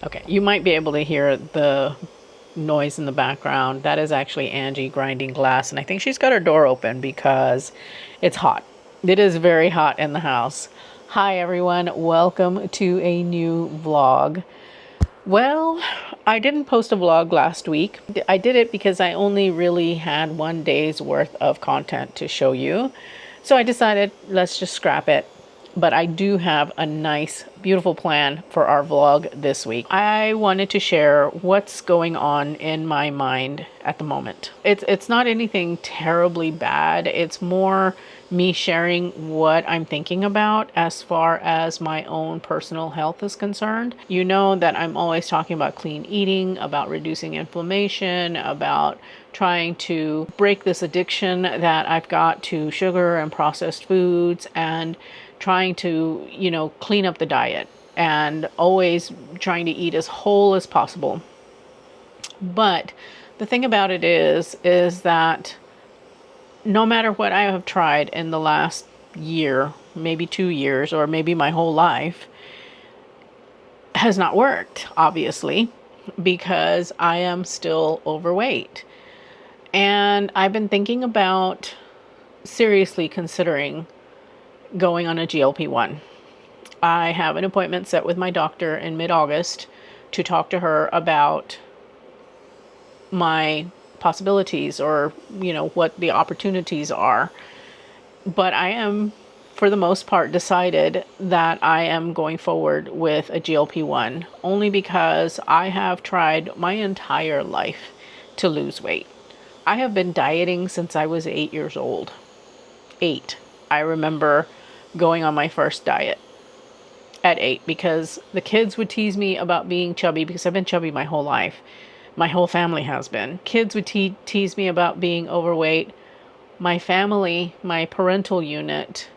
Okay, you might be able to hear the noise in the background. That is actually Angie grinding glass, and I think she's got her door open because it's hot. It is very hot in the house. Hi everyone, welcome to a new vlog. Well, I didn't post a vlog last week. I did it because I only really had one day's worth of content to show you. So I decided let's just scrap it. But I do have a nice, beautiful plan for our vlog this week. I wanted to share what's going on in my mind at the moment. It's not anything terribly bad. It's more me sharing what I'm thinking about as far as my own personal health is concerned. You know that I'm always talking about clean eating, about reducing inflammation, about trying to break this addiction that I've got to sugar and processed foods, and trying to, clean up the diet, and always trying to eat as whole as possible. But the thing about it is that no matter what I have tried in the last year, maybe 2 years, or maybe my whole life, has not worked, obviously, because I am still overweight. And I've been thinking about seriously considering going on a GLP-1. I have an appointment set with my doctor in mid-August to talk to her about my possibilities, or what the opportunities are. But I am, for the most part, decided that I am going forward with a GLP-1 only because I have tried my entire life to lose weight. I have been dieting since I was 8 years old. 8. I remember going on my first diet at 8 because the kids would tease me about being chubby, because I've been chubby my whole life. My whole family has been. Kids would tease me about being overweight. My family, my parental unit,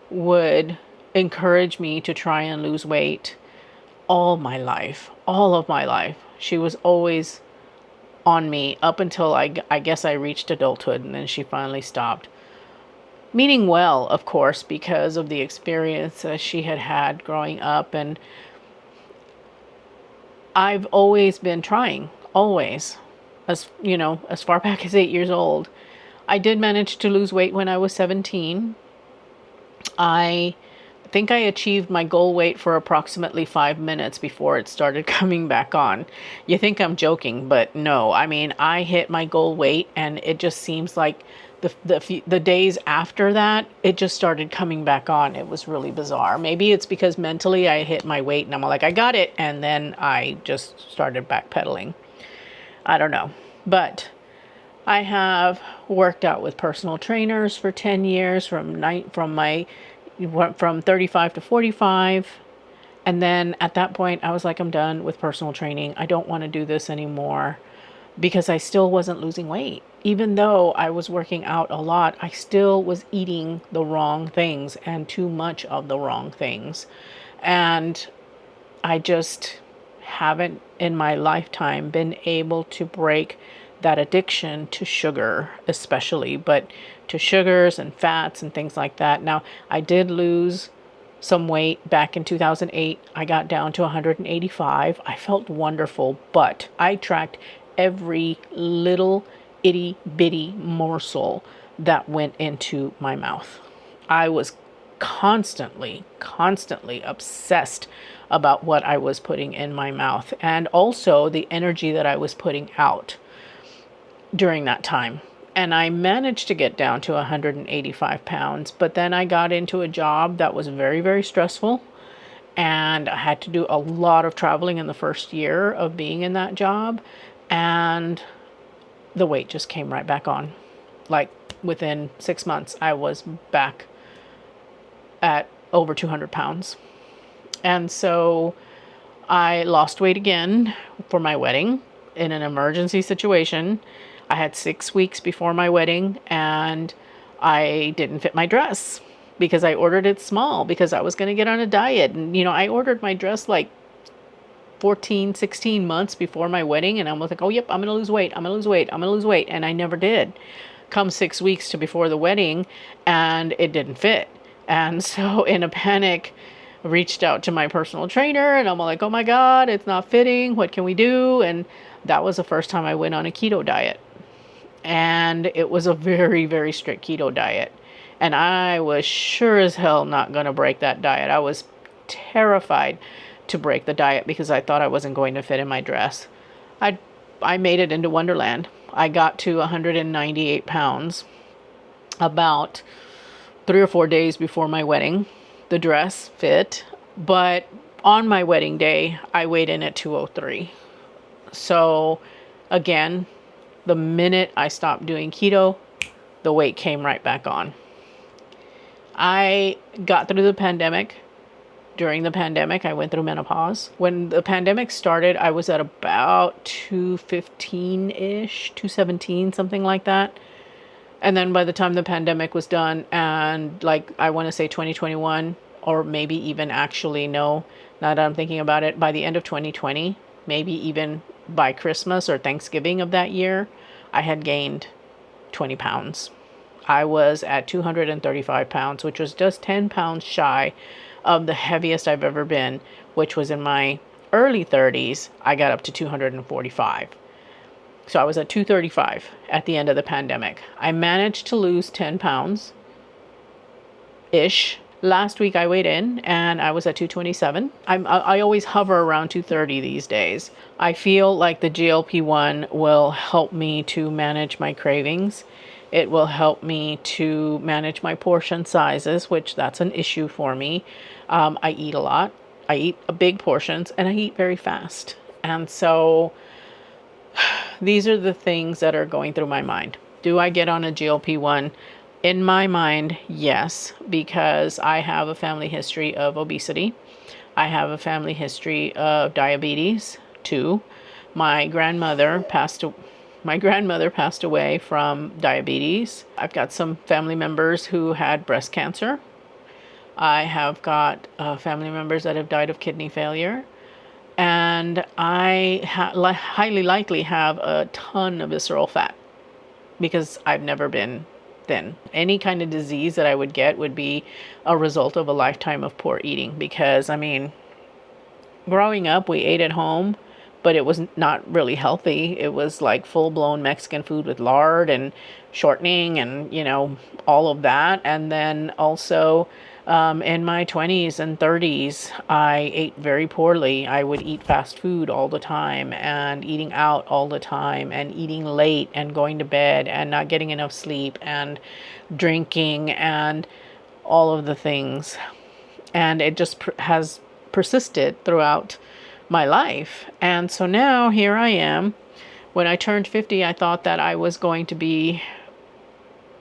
would encourage me to try and lose weight all of my life. She was always on me up until I guess I reached adulthood, and then she finally stopped. Meaning well, of course, because of the experience that she had had growing up. And I've always been trying, always, as far back as 8 years old. I did manage to lose weight when I was 17. I think I achieved my goal weight for approximately 5 minutes before it started coming back on. You think I'm joking, but no. I mean, I hit my goal weight, and it just seems like the days after that, it just started coming back on. It was really bizarre. Maybe it's because mentally I hit my weight and I'm like, I got it. And then I just started backpedaling. I don't know. But I have worked out with personal trainers for 10 years, from 35 to 45. And then at that point, I was like, I'm done with personal training. I don't want to do this anymore, because I still wasn't losing weight. Even though I was working out a lot, I still was eating the wrong things and too much of the wrong things. And I just haven't in my lifetime been able to break that addiction to sugar, especially, but to sugars and fats and things like that. Now, I did lose some weight back in 2008. I got down to 185. I felt wonderful, but I tracked every little itty bitty morsel that went into my mouth. I was constantly obsessed about what I was putting in my mouth, and also the energy that I was putting out during that time. And I managed to get down to 185 pounds, but then I got into a job that was very, very stressful. And I had to do a lot of traveling in the first year of being in that job. And the weight just came right back on. Like within 6 months, I was back at over 200 pounds. And so I lost weight again for my wedding in an emergency situation. I had 6 weeks before my wedding, and I didn't fit my dress because I ordered it small because I was going to get on a diet. And, I ordered my dress like 14, 16 months before my wedding, and I was like, oh, yep, I'm going to lose weight. I'm going to lose weight. I'm going to lose weight. And I never did. Come 6 weeks to before the wedding, and it didn't fit. And so in a panic, I reached out to my personal trainer, and I'm like, oh my God, it's not fitting. What can we do? And that was the first time I went on a keto diet. And it was a very, very strict keto diet. And I was sure as hell not going to break that diet. I was terrified to break the diet because I thought I wasn't going to fit in my dress. I made it into Wonderland. I got to 198 pounds about 3 or 4 days before my wedding. The dress fit, but on my wedding day, I weighed in at 203. So again, the minute I stopped doing keto, the weight came right back on. I got through the pandemic. During the pandemic, I went through menopause. When the pandemic started, I was at about 215-ish, 217, something like that. And then by the time the pandemic was done, and like I want to say 2021, or maybe even actually, no, now that I'm thinking about it, by the end of 2020, maybe even by Christmas or Thanksgiving of that year, I had gained 20 pounds. I was at 235 pounds, which was just 10 pounds shy of the heaviest I've ever been, which was in my early 30s. I got up to 245. So I was at 235 at the end of the pandemic. I managed to lose 10 pounds-ish. Last week I weighed in and I was at 227. I always hover around 230 these days. I feel like the GLP-1 will help me to manage my cravings. It will help me to manage my portion sizes, which that's an issue for me. I eat a lot. I eat big portions and I eat very fast. And so these are the things that are going through my mind. Do I get on a GLP-1? In my mind, yes, because I have a family history of obesity. I have a family history of diabetes too. My grandmother passed away from diabetes. I've got some family members who had breast cancer. I have got family members that have died of kidney failure. And I highly likely have a ton of visceral fat because I've never been thin. Any kind of disease that I would get would be a result of a lifetime of poor eating because, growing up, we ate at home, but it was not really healthy. It was like full-blown Mexican food with lard and shortening and, all of that. And then also in my 20s and 30s, I ate very poorly. I would eat fast food all the time and eating out all the time and eating late and going to bed and not getting enough sleep and drinking and all of the things. And it just has persisted throughout my life. And so now here I am. When I turned 50, I thought that I was going to be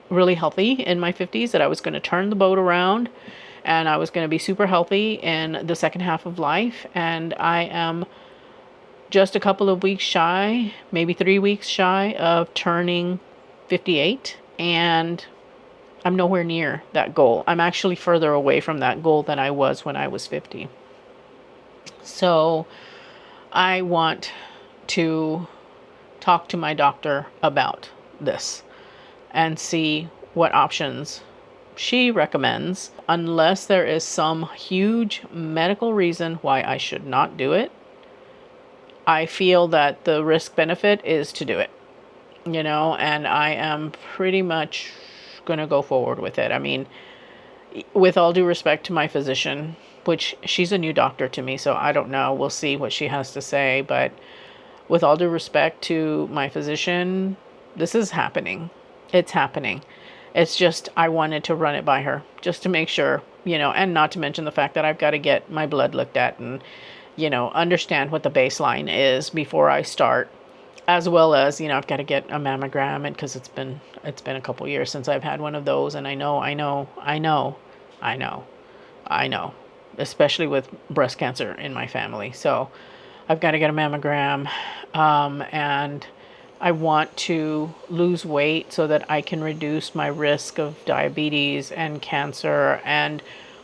really healthy in my 50s, that I was going to turn the boat around and I was going to be super healthy in the second half of life. And I am just a couple of weeks shy, maybe 3 weeks shy of turning 58. And I'm nowhere near that goal. I'm actually further away from that goal than I was when I was 50. So I want to talk to my doctor about this and see what options she recommends, unless there is some huge medical reason why I should not do it. I feel that the risk benefit is to do it, and I am pretty much going to go forward with it. I mean, with all due respect to my physician, which she's a new doctor to me, so I don't know. We'll see what she has to say. But with all due respect to my physician, this is happening. It's happening. It's just I wanted to run it by her just to make sure, and not to mention the fact that I've got to get my blood looked at and, understand what the baseline is before I start, as well as, I've got to get a mammogram, and because it's been a couple years since I've had one of those, and I know, especially with breast cancer in my family. So I've got to get a mammogram, and I want to lose weight so that I can reduce my risk of diabetes and cancer and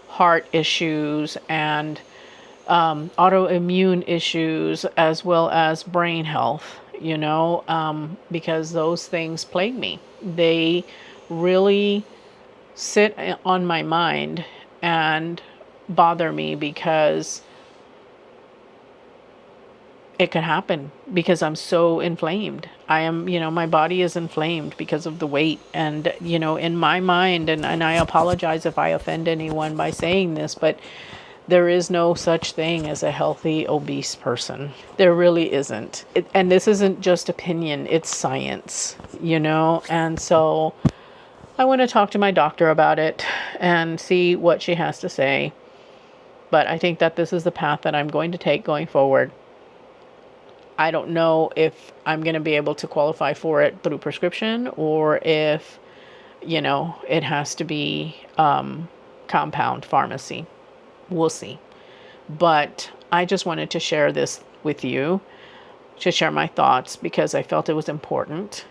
heart issues and autoimmune issues, as well as brain health, because those things plague me. They really sit on my mind and bother me because it could happen because I'm so inflamed. I am, my body is inflamed because of the weight. And, in my mind, and I apologize if I offend anyone by saying this, but there is no such thing as a healthy, obese person. There really isn't. And this isn't just opinion, it's science, And so I want to talk to my doctor about it and see what she has to say. But I think that this is the path that I'm going to take going forward. I don't know if I'm going to be able to qualify for it through prescription or if, it has to be compound pharmacy. We'll see. But I just wanted to share this with you, to share my thoughts because I felt it was important.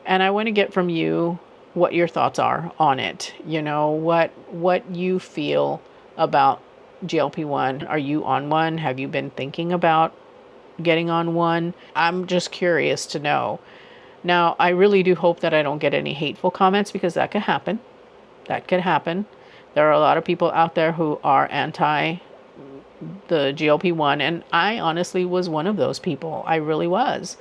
And I want to get from you what your thoughts are on it. What you feel about GLP-1. Are you on one? Have you been thinking about getting on one? I'm just curious to know. Now, I really do hope that I don't get any hateful comments because that could happen. There are a lot of people out there who are anti the GLP-1, and I honestly was one of those people. I really was.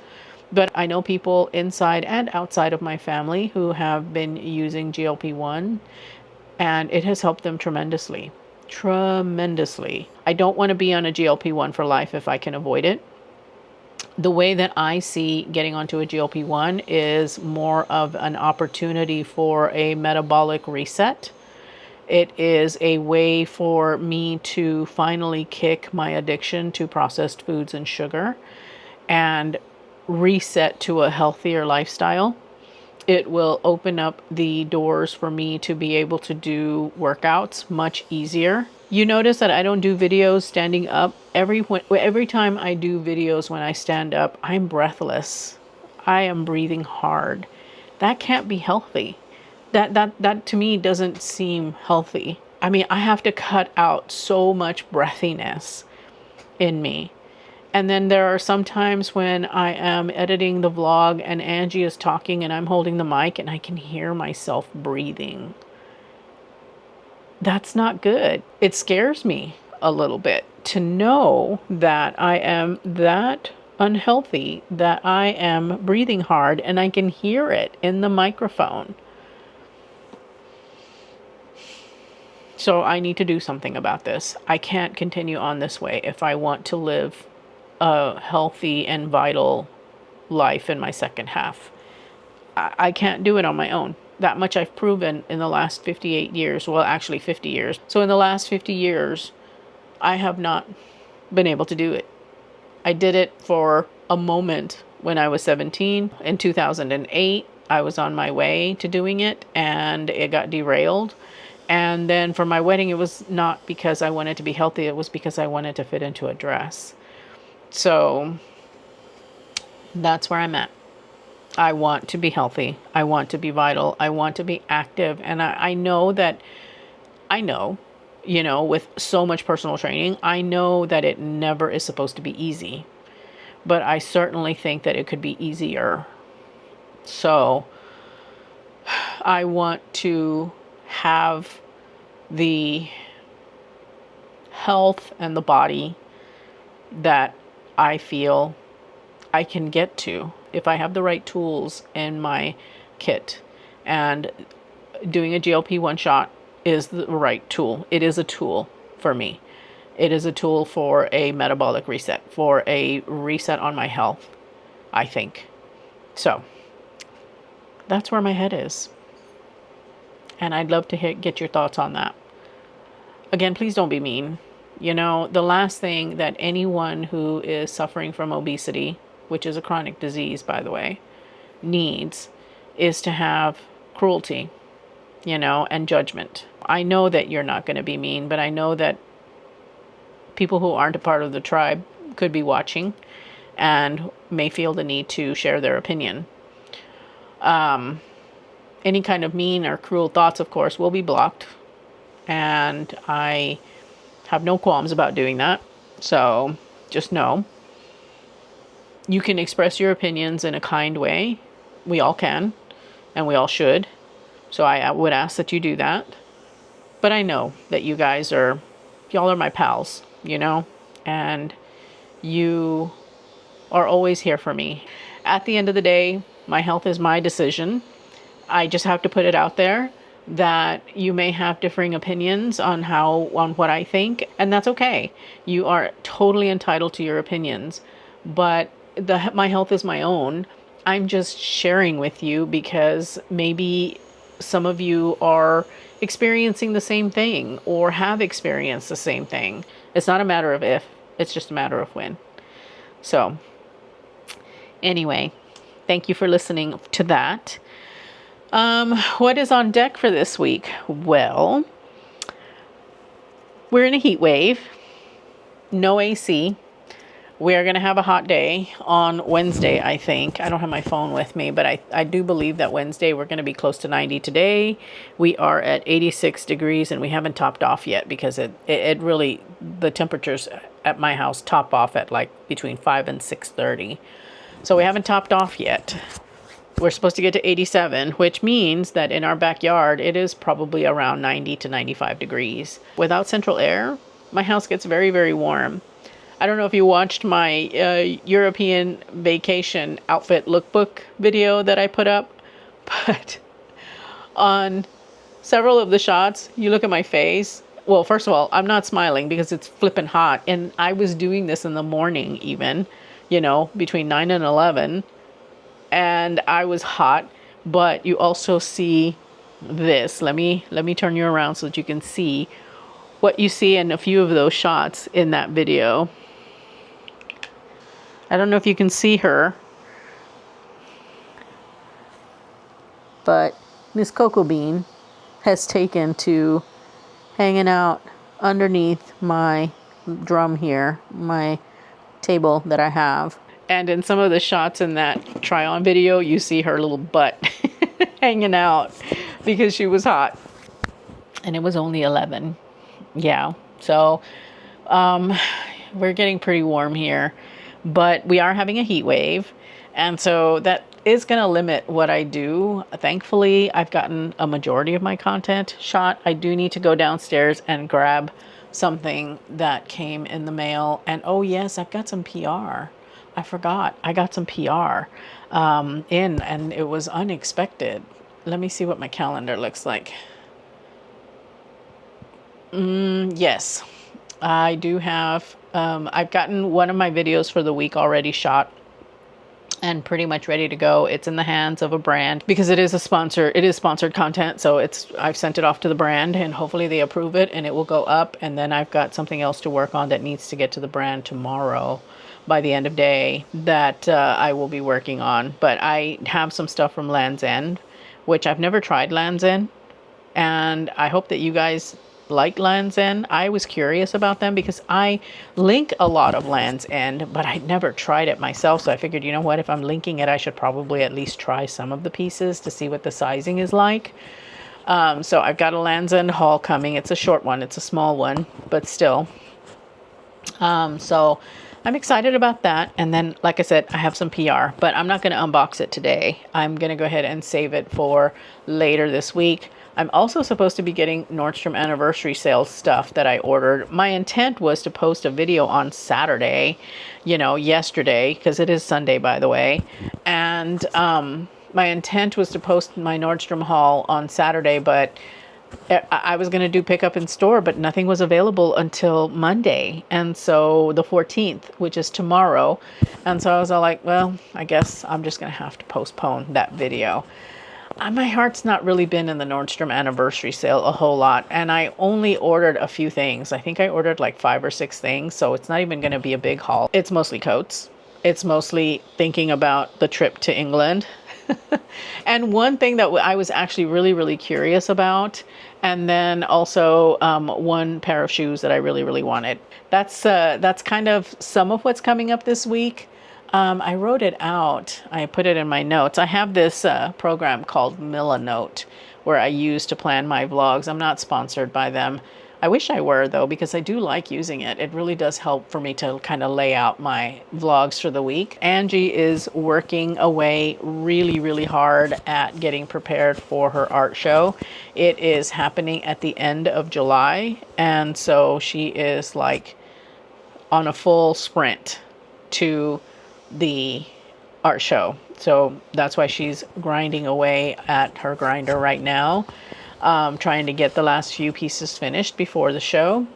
But I know people inside and outside of my family who have been using GLP-1, and it has helped them tremendously. Tremendously. I don't want to be on a GLP-1 for life if I can avoid it. The way that I see getting onto a GLP-1 is more of an opportunity for a metabolic reset. It is a way for me to finally kick my addiction to processed foods and sugar and reset to a healthier lifestyle. It will open up the doors for me to be able to do workouts much easier. You notice that I don't do videos standing up. Every time I do videos when I stand up, I'm breathless. I am breathing hard. That can't be healthy. That to me doesn't seem healthy. I mean, I have to cut out so much breathiness in me. And then there are some times when I am editing the vlog and Angie is talking and I'm holding the mic and I can hear myself breathing. That's not good. It scares me a little bit to know that I am that unhealthy, that I am breathing hard and I can hear it in the microphone. So I need to do something about this. I can't continue on this way if I want to live a healthy and vital life in my second half. I can't do it on my own. That much I've proven in the last 58 years. Well, actually 50 years. So in the last 50 years, I have not been able to do it. I did it for a moment when I was 17. In 2008, I was on my way to doing it and it got derailed. And then for my wedding, it was not because I wanted to be healthy. It was because I wanted to fit into a dress. So that's where I'm at. I want to be healthy. I want to be vital. I want to be active. And I know, with so much personal training, I know that it never is supposed to be easy, but I certainly think that it could be easier. So I want to have the health and the body that I feel I can get to if I have the right tools in my kit. And doing a GLP-1 shot is the right tool. It is a tool for me. It is a tool for a metabolic reset, for a reset on my health, I think. So that's where my head is. And I'd love to get your thoughts on that. Again, please don't be mean. The last thing that anyone who is suffering from obesity, which is a chronic disease, by the way, needs is to have cruelty, and judgment. I know that you're not going to be mean, but I know that people who aren't a part of the tribe could be watching and may feel the need to share their opinion. Any kind of mean or cruel thoughts, of course, will be blocked. And I have no qualms about doing that. So just know you can express your opinions in a kind way. We all can, and we all should. So I would ask that you do that. But I know that y'all are my pals, and you are always here for me. At the end of the day, my health is my decision. I just have to put it out there that you may have differing opinions on what I think, and that's okay. You are totally entitled to your opinions, but my health is my own. I'm just sharing with you because maybe some of you are experiencing the same thing or have experienced the same thing. It's not a matter of if, it's just a matter of when. So anyway, thank you for listening to that. What is on deck for this week? Well, we're in a heat wave, no AC. We're going to have a hot day on Wednesday, I think. I don't have my phone with me, but I do believe that Wednesday we're going to be close to 90 today. We are at 86 degrees and we haven't topped off yet because it really, the temperatures at my house top off at like between 5 and 6:30. So we haven't topped off yet. We're supposed to get to 87, which means that in our backyard, it is probably around 90 to 95 degrees. Without central air, my house gets very, very warm. I don't know if you watched my European vacation outfit lookbook video that I put up, but on several of the shots, you look at my face. Well, first of all, I'm not smiling because it's flipping hot. And I was doing this in the morning even, between 9 and 11. And I was hot, but you also see this. Let me turn you around so that you can see what you see in a few of those shots in that video. I don't know if you can see her, but Miss Cocoa Bean has taken to hanging out underneath my drum here, my table that I have. And in some of the shots in that try-on video, you see her little butt hanging out because she was hot. And it was only 11. Yeah. So we're getting pretty warm here. But we are having a heat wave. And so that is going to limit what I do. Thankfully, I've gotten a majority of my content shot. I do need to go downstairs and grab something that came in the mail. And oh yes, I've got some PR. I forgot. I got some PR and it was unexpected. Let me see what my calendar looks like. Yes, I do have. I've gotten one of my videos for the week already shot and pretty much ready to go. It's in the hands of a brand because it is sponsored content. So I've sent it off to the brand and hopefully they approve it and it will go up. And then I've got something else to work on that needs to get to the brand tomorrow by the end of day that I will be working on. But I have some stuff from Land's End, which I've never tried Land's End. And I hope that you guys like Land's End. I was curious about them because I link a lot of Land's End, but I'd never tried it myself. So I figured, you know what, if I'm linking it, I should probably at least try some of the pieces to see what the sizing is like. So I've got a Lands' End haul coming. It's a short one. It's a small one, but still. So I'm excited about that. And then, like I said, I have some PR, but I'm not going to unbox it today. I'm going to go ahead and save it for later this week. I'm also supposed to be getting Nordstrom anniversary sale stuff that I ordered. My intent was to post a video on Saturday, yesterday, because it is Sunday, by the way. And my intent was to post my Nordstrom haul on Saturday, but I was going to do pickup in store, but nothing was available until Monday. And so the 14th, which is tomorrow. And so I was all like, well, I guess I'm just going to have to postpone that video. My heart's not really been in the Nordstrom anniversary sale a whole lot. And I only ordered a few things. I think I ordered like 5 or 6 things. So it's not even going to be a big haul. It's mostly coats. It's mostly thinking about the trip to England. And one thing that I was actually really, really curious about, and then also one pair of shoes that I really, really wanted. That's kind of some of what's coming up this week. I wrote it out. I put it in my notes. I have this program called Milanote where I use to plan my vlogs. I'm not sponsored by them. I wish I were, though, because I do like using it. It really does help for me to kind of lay out my vlogs for the week. Angie is working away really, really hard at getting prepared for her art show. It is happening at the end of July, and so she is like on a full sprint to the art show. So that's why she's grinding away at her grinder right now. Trying to get the last few pieces finished before the show,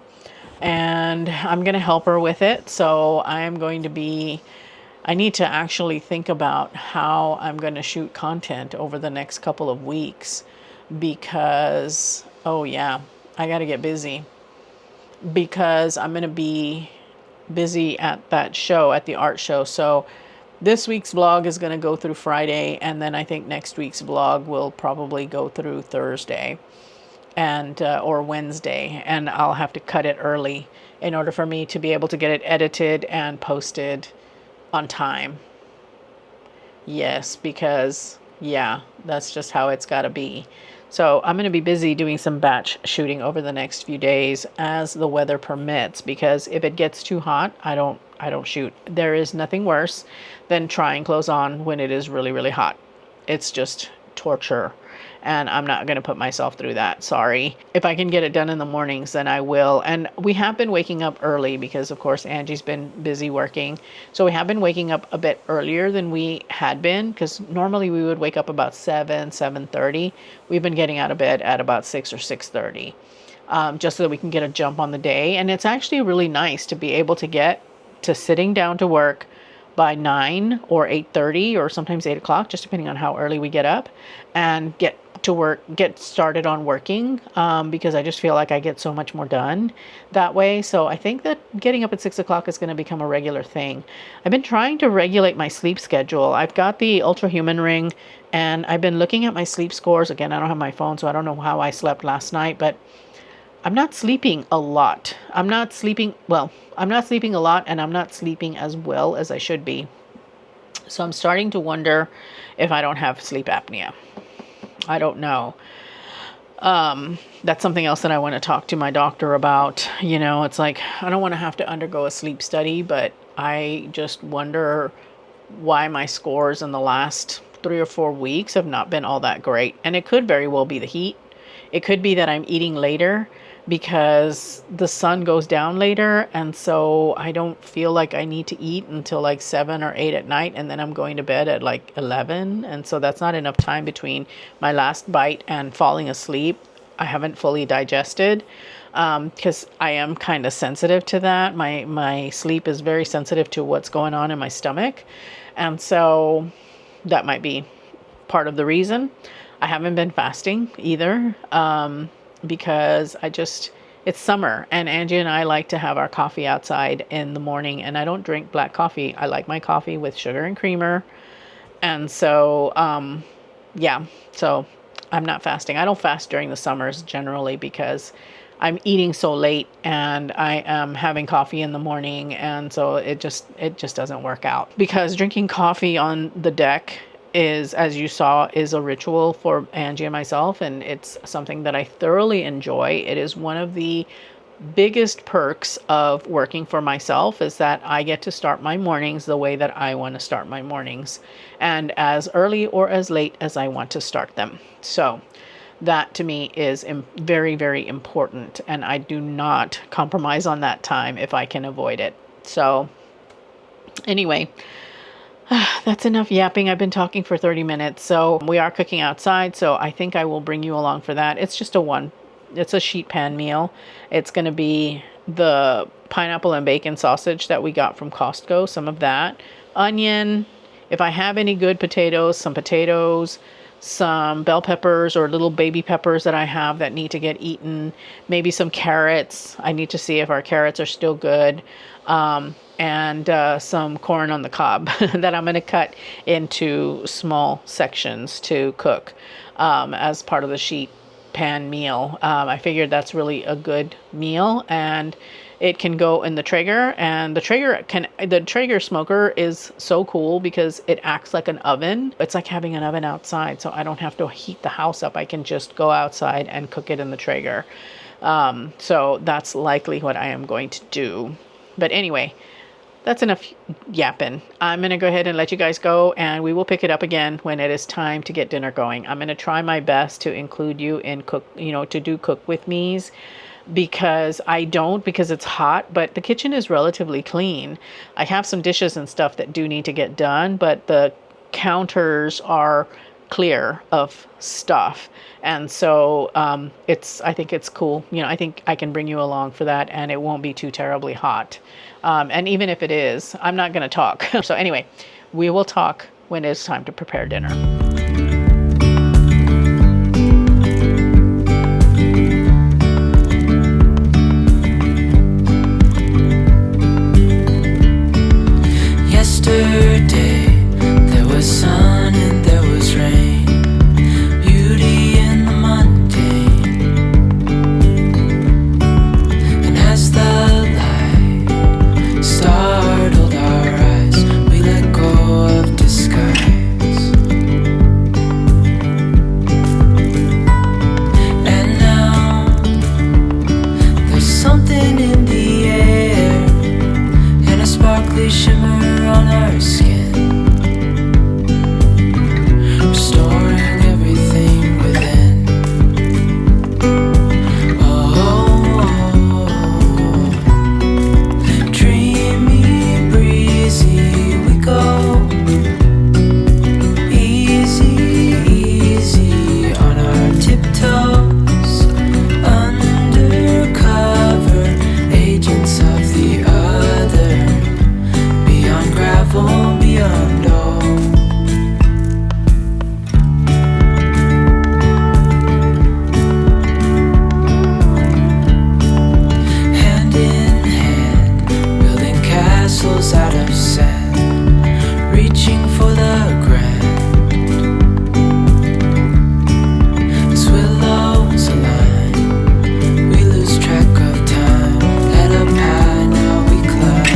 and I'm going to help her with it. So I need to actually think about how I'm going to shoot content over the next couple of weeks, because, I got to get busy, because I'm going to be busy at that show, at the art show. So this week's vlog is going to go through Friday, and then I think next week's vlog will probably go through Thursday and or Wednesday, and I'll have to cut it early in order for me to be able to get it edited and posted on time. Yes, because that's just how it's got to be. So I'm going to be busy doing some batch shooting over the next few days as the weather permits, because if it gets too hot, I don't shoot. There is nothing worse than trying clothes on when it is really, really hot. It's just torture, and I'm not going to put myself through that. Sorry. If I can get it done in the mornings, then I will. And we have been waking up early because, of course, Angie's been busy working. So we have been waking up a bit earlier than we had been, because normally we would wake up about 7:30. We've been getting out of bed at about 6 or 6:30, just so that we can get a jump on the day. And it's actually really nice to be able to get to sitting down to work by 9 or 8:30 or sometimes 8 o'clock, just depending on how early we get up, and get to work, get started on working, because I just feel like I get so much more done that way. So I think that getting up at 6 o'clock is going to become a regular thing. I've been trying to regulate my sleep schedule. I've got the Ultra Human Ring, and I've been looking at my sleep scores. Again, I don't have my phone, so I don't know how I slept last night, but I'm not sleeping a lot. I'm not sleeping a lot, and I'm not sleeping as well as I should be. So I'm starting to wonder if I don't have sleep apnea. I don't know. That's something else that I want to talk to my doctor about. It's like, I don't want to have to undergo a sleep study, but I just wonder why my scores in the last 3 or 4 weeks have not been all that great. And it could very well be the heat. It could be that I'm eating later because the sun goes down later, and so I don't feel like I need to eat until like 7 or 8 at night, and then I'm going to bed at like 11, and so that's not enough time between my last bite and falling asleep. I haven't fully digested, because I am kind of sensitive to that. My sleep is very sensitive to what's going on in my stomach, and so that might be part of the reason. I haven't been fasting either, because it's summer, and Angie and I like to have our coffee outside in the morning, and I don't drink black coffee. I like my coffee with sugar and creamer. And so, so I'm not fasting. I don't fast during the summers generally because I'm eating so late and I am having coffee in the morning. And so it just doesn't work out, because drinking coffee on the deck is, as you saw, is a ritual for Angie and myself, and it's something that I thoroughly enjoy. It is one of the biggest perks of working for myself, is that I get to start my mornings the way that I want to start my mornings, and as early or as late as I want to start them. So that to me is very, very important, and I do not compromise on that time if I can avoid it. So anyway, that's enough yapping. I've been talking for 30 minutes. So we are cooking outside, so I think I will bring you along for that. It's just it's a sheet pan meal. It's going to be the pineapple and bacon sausage that we got from Costco, some of that, onion, if I have any good potatoes, some bell peppers or little baby peppers that I have that need to get eaten, maybe some carrots. I need to see if our carrots are still good. And some corn on the cob that I'm going to cut into small sections to cook as part of the sheet pan meal. I figured that's really a good meal, and it can go in the Traeger, and the Traeger smoker is so cool because it acts like an oven. It's like having an oven outside, so I don't have to heat the house up. I can just go outside and cook it in the Traeger. So that's likely what I am going to do. But anyway, that's enough yapping. I'm going to go ahead and let you guys go, and we will pick it up again when it is time to get dinner going. I'm going to try my best to include you in to do cook with me's, because it's hot, but the kitchen is relatively clean. I have some dishes and stuff that do need to get done, but the counters are clear of stuff. And so I think it's cool. I think I can bring you along for that, and it won't be too terribly hot. And even if it is, I'm not going to talk. So anyway, we will talk when it's time to prepare dinner. Yesterday, there was sun and there was rain, beauty in the mundane. And as the light startled our eyes, we let go of disguise. And now, there's something in the air, and a sparkly shimmer on our skin, restoring everything within. Oh, dreamy, breezy, we go. Easy, easy on our tiptoes, undercover agents of the other. Beyond gravel, beyond all. Hand in hand, building castles out of sand, reaching for the grand. As willows align, we lose track of time. Head up high, now we climb.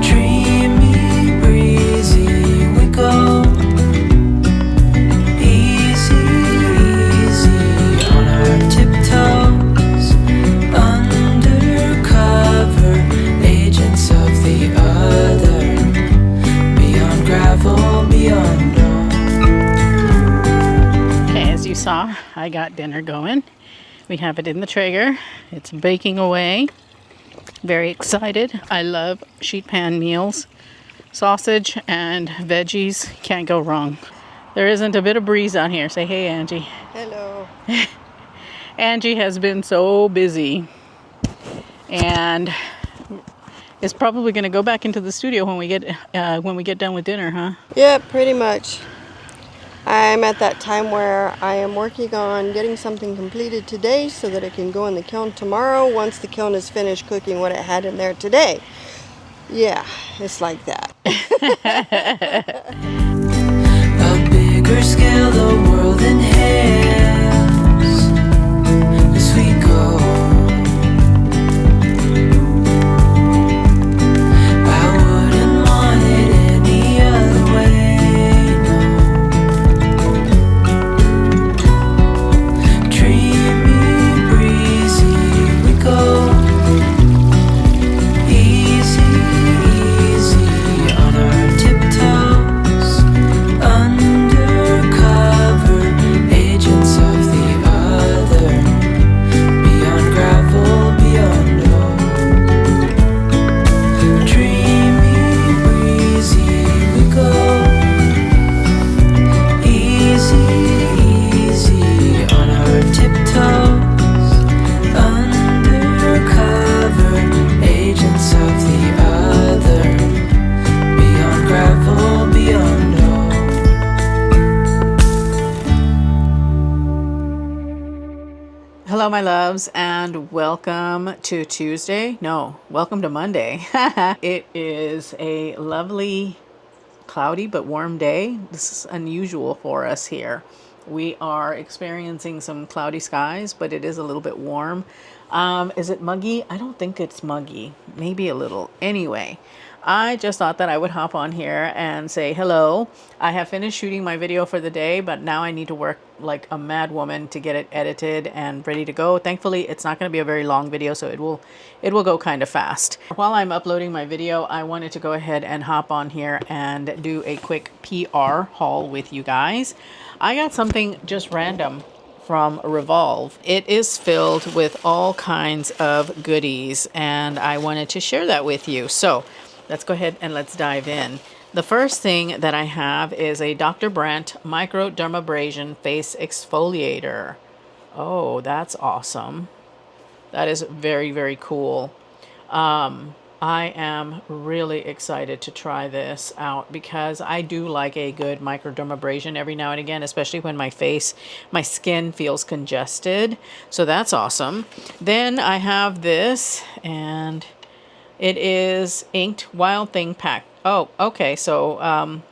Dreamy, breezy, we go. Easy, easy on our tiptoes, undercover agents of the other. Beyond gravel, beyond all. Okay, as you saw, I got dinner going. We have it in the Traeger. It's baking away. Very excited. I love sheet pan meals. Sausage and veggies, can't go wrong. There isn't a bit of breeze out here. Say hey, Angie. Hello. Angie has been so busy, and is probably going to go back into the studio when we get done with dinner, huh? Yeah, pretty much. I'm at that time where I am working on getting something completed today so that it can go in the kiln tomorrow once the kiln is finished cooking what it had in there today. Yeah, it's like that. A bigger scale, the world inhales as we go. Hello, my loves, and welcome to Tuesday. No, welcome to Monday. It is a lovely, cloudy but warm day. This is unusual for us here. We are experiencing some cloudy skies, but it is a little bit warm. Is it muggy? I don't think it's muggy. Maybe a little. Anyway, I just thought that I would hop on here and say hello. I have finished shooting my video for the day, but now I need to work like a mad woman to get it edited and ready to go. Thankfully, it's not going to be a very long video, so it will go kind of fast. While I'm uploading my video, I wanted to go ahead and hop on here and do a quick PR haul with you guys. I got something just random from Revolve. It is filled with all kinds of goodies, and I wanted to share that with you. So let's go ahead and let's dive in. The first thing that I have is a Dr. Brandt Microdermabrasion Face Exfoliator. Oh, that's awesome. That is very, very cool. I am really excited to try this out because I do like a good microdermabrasion every now and again, especially when my skin feels congested. So that's awesome. Then I have this, and it is Inked Wild Thing Pack. Oh, okay. So,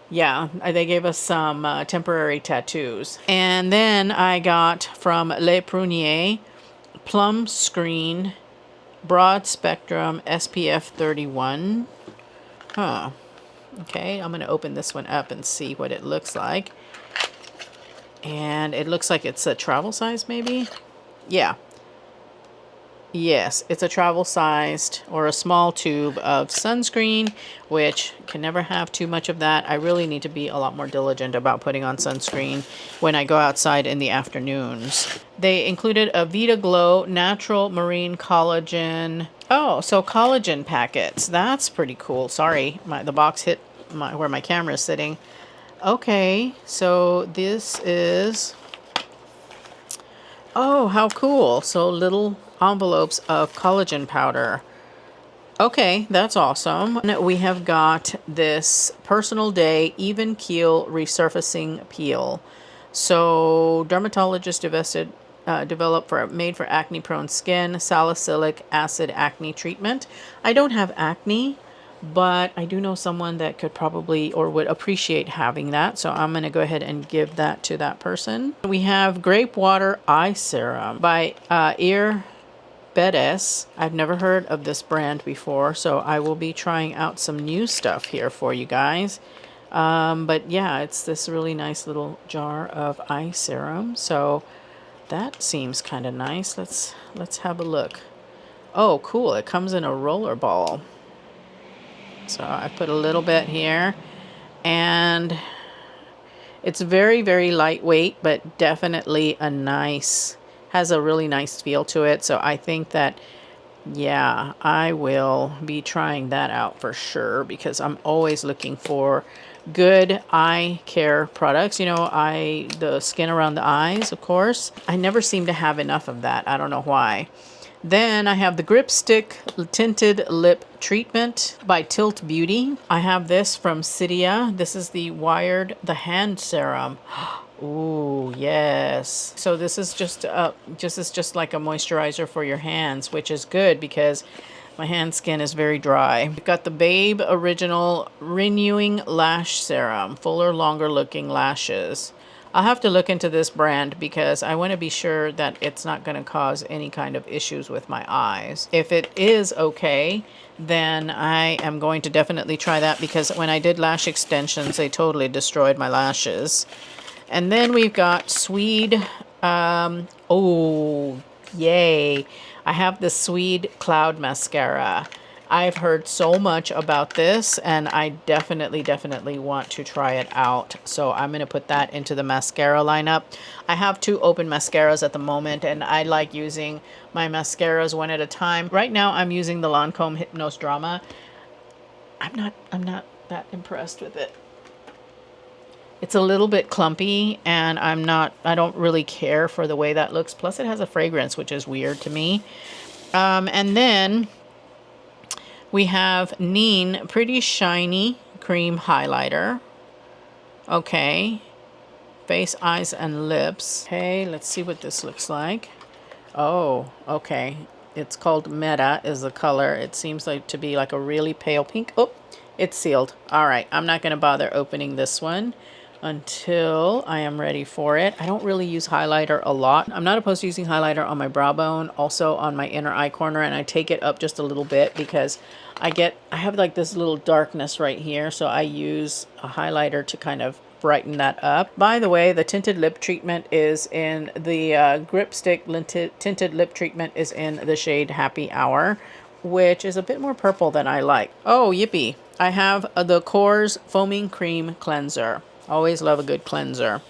yeah, they gave us some temporary tattoos. And then I got from Le Prunier Plum Screen Broad Spectrum SPF 31. Huh. Okay, I'm going to open this one up and see what it looks like. And it looks like it's a travel size, maybe? Yeah. Yes, it's a travel sized or a small tube of sunscreen, which can never have too much of that. I really need to be a lot more diligent about putting on sunscreen when I go outside in the afternoons. They included a Vita Glow Natural Marine Collagen. Oh, so collagen packets. That's pretty cool. Sorry, the box hit where my camera is sitting. Okay, so this is... Oh, how cool. So little envelopes of collagen powder. Okay, that's awesome. We have got this Personal Day Even Keel Resurfacing Peel. So dermatologist made for acne-prone skin, salicylic acid acne treatment. I don't have acne, but I do know someone that could probably or would appreciate having that. So I'm going to go ahead and give that to that person. We have Grape Water Eye Serum by Ear Bedes. I've never heard of this brand before, so I will be trying out some new stuff here for you guys. But yeah, it's this really nice little jar of eye serum. So that seems kind of nice. Let's have a look. Oh, cool. It comes in a roller ball. So I put a little bit here, and it's very, very lightweight, but definitely has a really nice feel to it. So I think that, yeah, I will be trying that out for sure, because I'm always looking for good eye care products. You know, the skin around the eyes, of course. I never seem to have enough of that. I don't know why. Then I have the Grip Stick Tinted Lip Treatment by Tilt Beauty. I have this from Cydia. This is the hand serum. Ooh, yes. So this is just like a moisturizer for your hands, which is good because my hand skin is very dry. We've got the Babe Original Renewing Lash Serum, fuller, longer looking lashes. I'll have to look into this brand because I want to be sure that it's not going to cause any kind of issues with my eyes. If it is okay, then I am going to definitely try that, because when I did lash extensions, they totally destroyed my lashes. And then we've got Suede. Oh, yay. I have the Suede Cloud Mascara. I've heard so much about this, and I definitely want to try it out. So I'm going to put that into the mascara lineup. I have 2 open mascaras at the moment, and I like using my mascaras one at a time. Right now I'm using the Lancome Hypnose Drama. I'm not that impressed with it. It's a little bit clumpy, and I don't really care for the way that looks. Plus it has a fragrance, which is weird to me. And then we have Neen Pretty Shiny Cream Highlighter. Okay. Face, eyes, and lips. Okay, let's see what this looks like. Oh, okay. It's called Meta is the color. It seems like to be like a really pale pink. Oh, it's sealed. All right, I'm not going to bother opening this one until I am ready for it. I don't really use highlighter a lot. I'm not opposed to using highlighter on my brow bone, also on my inner eye corner, and I take it up just a little bit because I have like this little darkness right here, so I use a highlighter to kind of brighten that up. By the way, the tinted lip treatment is in the grip stick tinted lip treatment is in the shade Happy Hour, which is a bit more purple than I like. Oh, yippee. I have the Kors Foaming Cream Cleanser. Always love a good cleanser.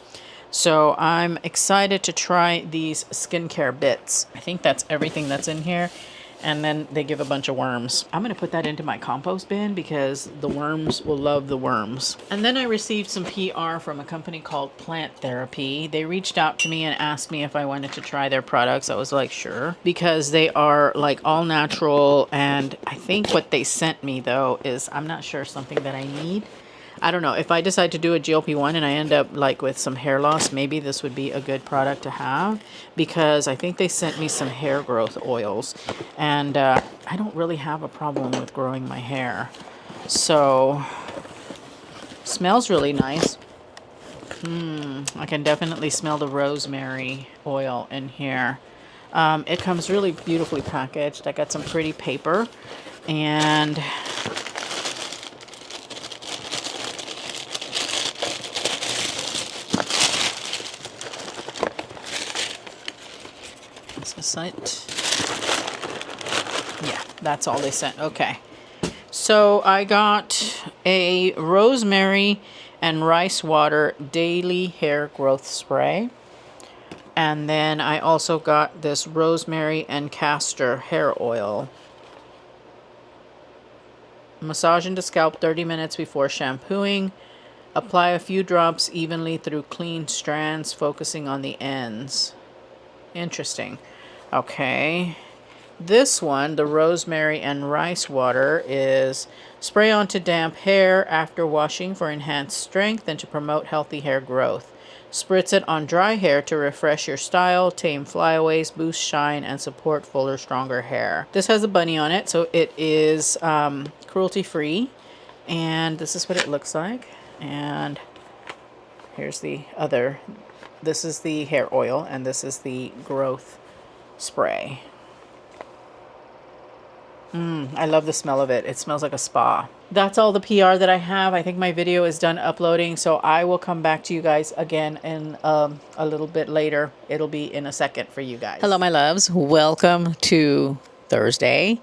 So I'm excited to try these skincare bits. I think that's everything that's in here. And then they give a bunch of worms. I'm going to put that into my compost bin because the worms will love the worms. And then I received some PR from a company called Plant Therapy. They reached out to me and asked me if I wanted to try their products. I was like, sure, because they are like all natural. And I think what they sent me though is, I'm not sure, something that I need. I don't know. If I decide to do a GLP-1 and I end up like with some hair loss, maybe this would be a good product to have, because I think they sent me some hair growth oils, and I don't really have a problem with growing my hair. So, smells really nice. I can definitely smell the rosemary oil in here. It comes really beautifully packaged. I got some pretty paper, and site. Yeah, that's all they sent. Okay. So I got a rosemary and rice water daily hair growth spray. And then I also got this rosemary and castor hair oil. Massage into scalp 30 minutes before shampooing. Apply a few drops evenly through clean strands, focusing on the ends. Interesting. Okay, this one, the rosemary and rice water, is spray onto damp hair after washing for enhanced strength and to promote healthy hair growth. Spritz it on dry hair to refresh your style, tame flyaways, boost shine, and support fuller, stronger hair. This has a bunny on it, so it is cruelty-free, and this is what it looks like. And here's the other. This is the hair oil, and this is the growth spray. I love the smell of it. It smells like a spa. That's all the PR that I have. I think my video is done uploading, so I will come back to you guys again in a little bit later. It'll be in a second for you guys. Hello, my loves. Welcome to Thursday.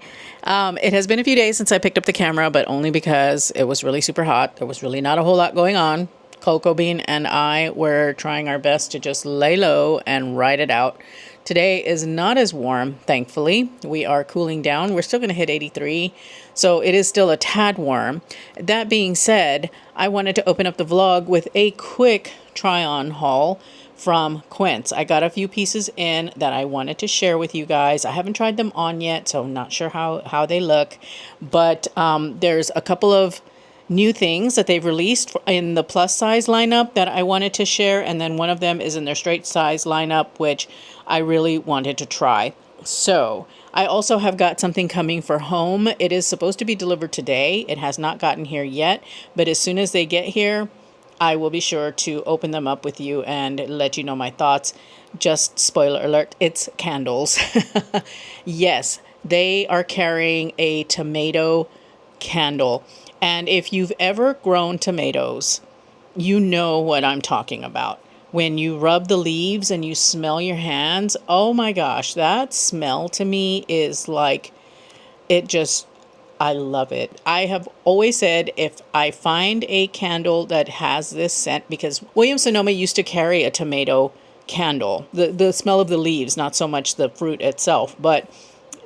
It has been a few days since I picked up the camera, but only because it was really super hot. There was really not a whole lot going on. Cocoa Bean and I were trying our best to just lay low and ride it out. Today is not as warm, thankfully. We are cooling down. We're still going to hit 83, so it is still a tad warm. That being said, I wanted to open up the vlog with a quick try-on haul from Quince. I got a few pieces in that I wanted to share with you guys. I haven't tried them on yet, so I'm not sure how they look, but there's a couple of new things that they've released in the plus size lineup that I wanted to share, and then one of them is in their straight size lineup, which I really wanted to try. So I also have got something coming for home. It is supposed to be delivered today. It has not gotten here yet, but as soon as they get here, I will be sure to open them up with you and let you know my thoughts. Just spoiler alert, it's candles. Yes, they are carrying a tomato candle. And if you've ever grown tomatoes, you know what I'm talking about. When you rub the leaves and you smell your hands, oh my gosh, that smell to me is like, I love it. I have always said if I find a candle that has this scent, because Williams-Sonoma used to carry a tomato candle, the smell of the leaves, not so much the fruit itself, but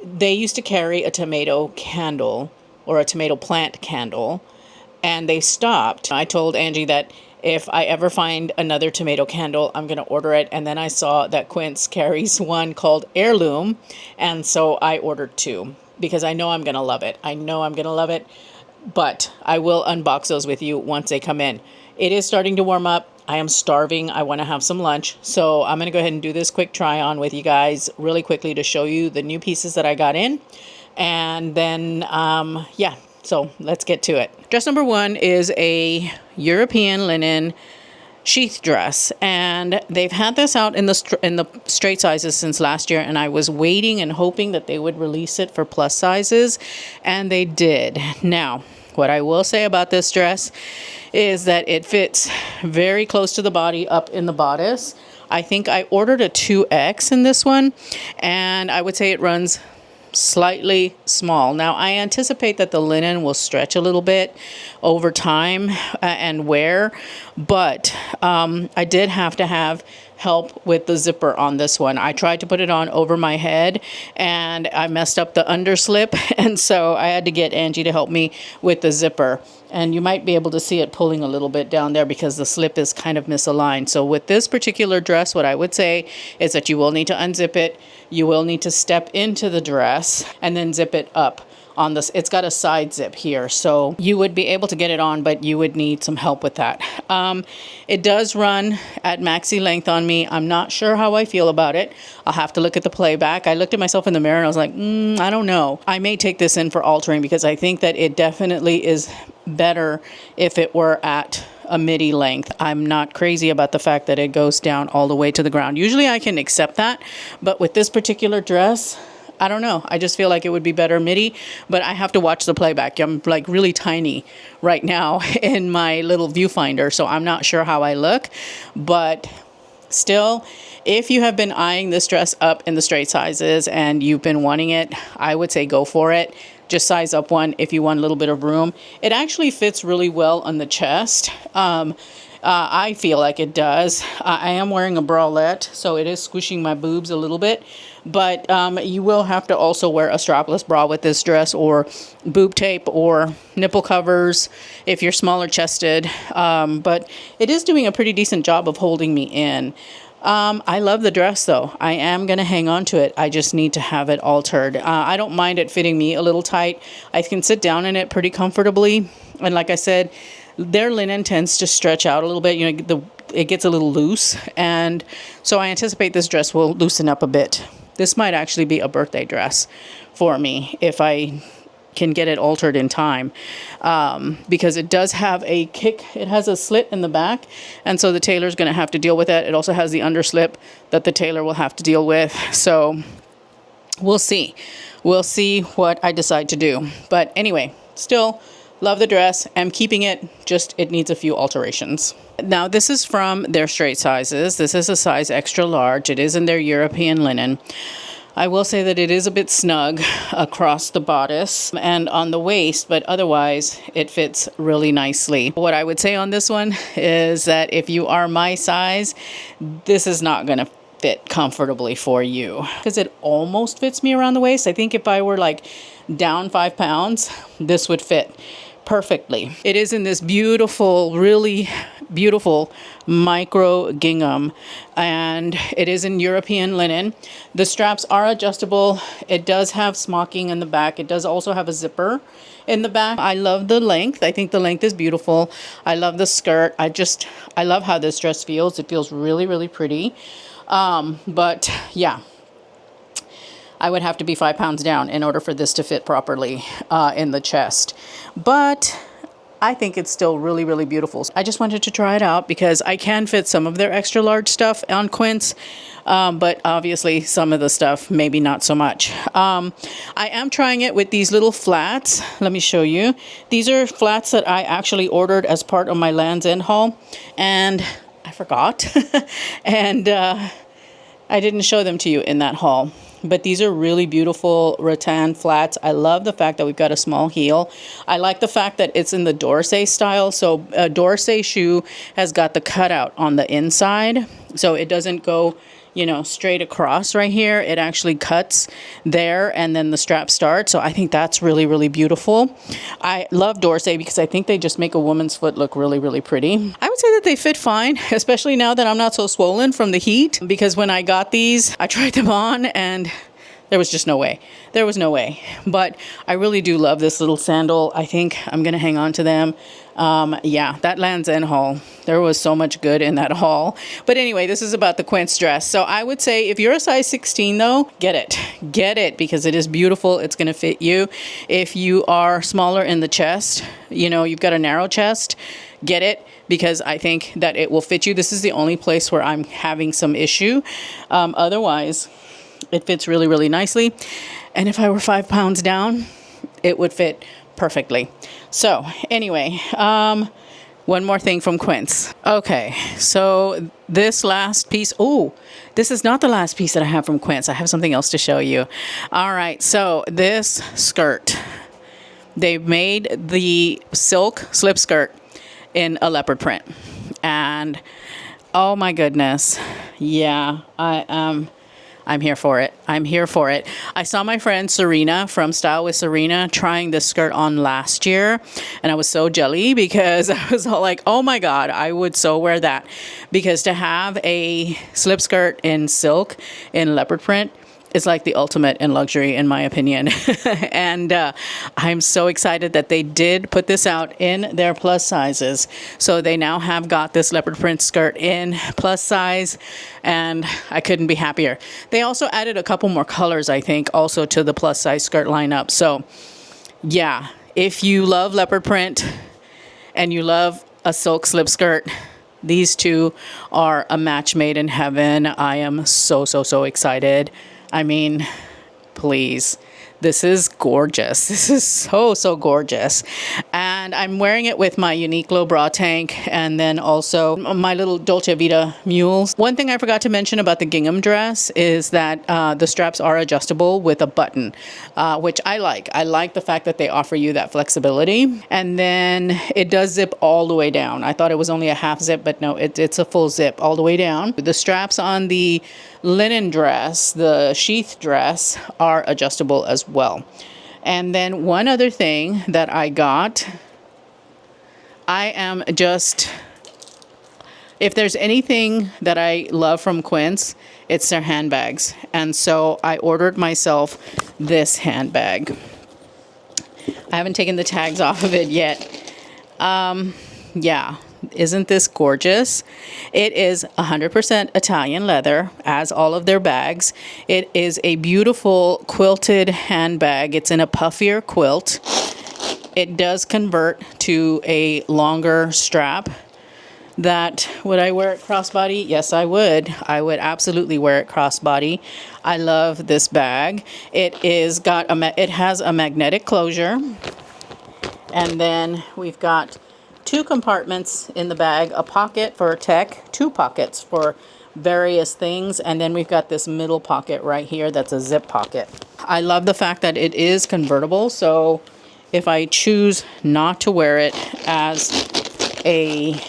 they used to carry a tomato candle or a tomato plant candle, and they stopped. I told Angie that if I ever find another tomato candle, I'm going to order it. And then I saw that Quince carries one called Heirloom, and so I ordered two because I know I'm going to love it. But I will unbox those with you once they come in. It is starting to warm up. I am starving. I want to have some lunch. So I'm going to go ahead and do this quick try on with you guys really quickly to show you the new pieces that I got in. And then, yeah, so let's get to it. Dress number 1 is a European linen sheath dress, and they've had this out in the straight sizes since last year, and I was waiting and hoping that they would release it for plus sizes, and they did. Now, what I will say about this dress is that it fits very close to the body up in the bodice. I think I ordered a 2X in this one, and I would say it runs slightly small. Now, I anticipate that the linen will stretch a little bit over time and wear, but I did have to have help with the zipper on this one. I tried to put it on over my head and I messed up the underslip, and so I had to get Angie to help me with the zipper. And you might be able to see it pulling a little bit down there because the slip is kind of misaligned. So with this particular dress, what I would say is that you will need to unzip it. You will need to step into the dress and then zip it up on this. It's got a side zip here, so you would be able to get it on, but you would need some help with that. It does run at maxi length on me. I'm not sure how I feel about it. I'll have to look at the playback. I looked at myself in the mirror and I was like, I don't know. I may take this in for altering because I think that it definitely is better if it were at a midi length. I'm not crazy about the fact that it goes down all the way to the ground. Usually I can accept that, but with this particular dress, I don't know. I just feel like it would be better midi, but I have to watch the playback. I'm like really tiny right now in my little viewfinder, so I'm not sure how I look, but still, if you have been eyeing this dress up in the straight sizes and you've been wanting it, I would say go for it. Just size up one if you want a little bit of room. It actually fits really well on the chest. I feel like it does. I am wearing a bralette, so it is squishing my boobs a little bit. But you will have to also wear a strapless bra with this dress, or boob tape or nipple covers if you're smaller chested. But it is doing a pretty decent job of holding me in. I love the dress though. I am going to hang on to it. I just need to have it altered. I don't mind it fitting me a little tight. I can sit down in it pretty comfortably. And like I said, their linen tends to stretch out a little bit. You know, it gets a little loose. And so I anticipate this dress will loosen up a bit. This might actually be a birthday dress for me if I can get it altered in time, because it does have a kick. It has a slit in the back, and so the tailor's going to have to deal with that. It also has the underslip that the tailor will have to deal with. So we'll see. We'll see what I decide to do. But anyway, still love the dress. I'm keeping it. Just it needs a few alterations. Now, this is from their straight sizes. This is a size extra large. It is in their European linen. I will say that it is a bit snug across the bodice and on the waist, but otherwise it fits really nicely. What I would say on this one is that if you are my size, this is not going to fit comfortably for you because it almost fits me around the waist. I think if I were like down 5 pounds, this would fit perfectly. It is in this beautiful, really beautiful micro gingham, and it is in European linen. The straps are adjustable. It does have smocking in the back. It does also have a zipper in the back. I love the length. I think the length is beautiful. I love the skirt. I love how this dress feels. It feels really, really pretty. But yeah, I would have to be 5 pounds down in order for this to fit properly in the chest. But I think it's still really, really beautiful. I just wanted to try it out because I can fit some of their extra large stuff on Quince, but obviously some of the stuff, maybe not so much. I am trying it with these little flats. Let me show you. These are flats that I actually ordered as part of my Land's End haul, and I forgot. And I didn't show them to you in that haul. But these are really beautiful rattan flats. I love the fact that we've got a small heel. I like the fact that it's in the Dolce style. So a Dolce shoe has got the cutout on the inside. So it doesn't go, you know, straight across right here. It actually cuts there and then the strap starts. So I think that's really, really beautiful. I love Dolce because I think they just make a woman's foot look really, really pretty. I would say that they fit fine, especially now that I'm not so swollen from the heat, because when I got these, I tried them on and There was just no way. There was no way. But I really do love this little sandal. I think I'm going to hang on to them. Yeah, that Lands' End haul. There was so much good in that haul. But anyway, this is about the Quince dress. So I would say if you're a size 16 though, get it. Get it because it is beautiful. It's going to fit you. If you are smaller in the chest, you know, you've got a narrow chest, get it because I think that it will fit you. This is the only place where I'm having some issue. Otherwise, it fits really, really nicely. And if I were 5 pounds down, it would fit perfectly. So anyway, one more thing from Quince. Okay, so this last piece. Oh, this is not the last piece that I have from Quince. I have something else to show you. All right, so this skirt. They made the silk slip skirt in a leopard print. And oh my goodness. Yeah, I'm here for it. I'm here for it. I saw my friend Serena from Style with Serena trying this skirt on last year. And I was so jelly because I was all like, oh my God, I would so wear that. Because to have a slip skirt in silk in leopard print is like the ultimate in luxury, in my opinion. And I'm so excited that they did put this out in their plus sizes. So they now have got this leopard print skirt in plus size, and I couldn't be happier. They also added a couple more colors, I think, also to the plus size skirt lineup. So yeah, if you love leopard print and you love a silk slip skirt, these two are a match made in heaven. I am so excited. I mean, please. This is gorgeous. This is so gorgeous. And I'm wearing it with my Uniqlo bra tank and then also my little Dolce Vita mules. One thing I forgot to mention about the gingham dress is that the straps are adjustable with a button, which I like. I like the fact that they offer you that flexibility. And then it does zip all the way down. I thought it was only a half zip, but no, it's a full zip all the way down. The straps on the linen dress, the sheath dress, are adjustable as well. And then one other thing that I got, I am just, if there's anything that I love from Quince, it's their handbags. And so I ordered myself this handbag. I haven't taken the tags off of it yet. Yeah. Isn't this gorgeous? It is 100% Italian leather, as all of their bags. It is a beautiful quilted handbag. It's in a puffier quilt. It does convert to a longer strap. That, would I wear it crossbody? Yes, I would. I would absolutely wear it crossbody. I love this bag. It has a magnetic closure. And then we've got 2 compartments in the bag, a pocket for tech, 2 pockets for various things, and then we've got this middle pocket right here that's a zip pocket. I love the fact that it is convertible, so if I choose not to wear it as a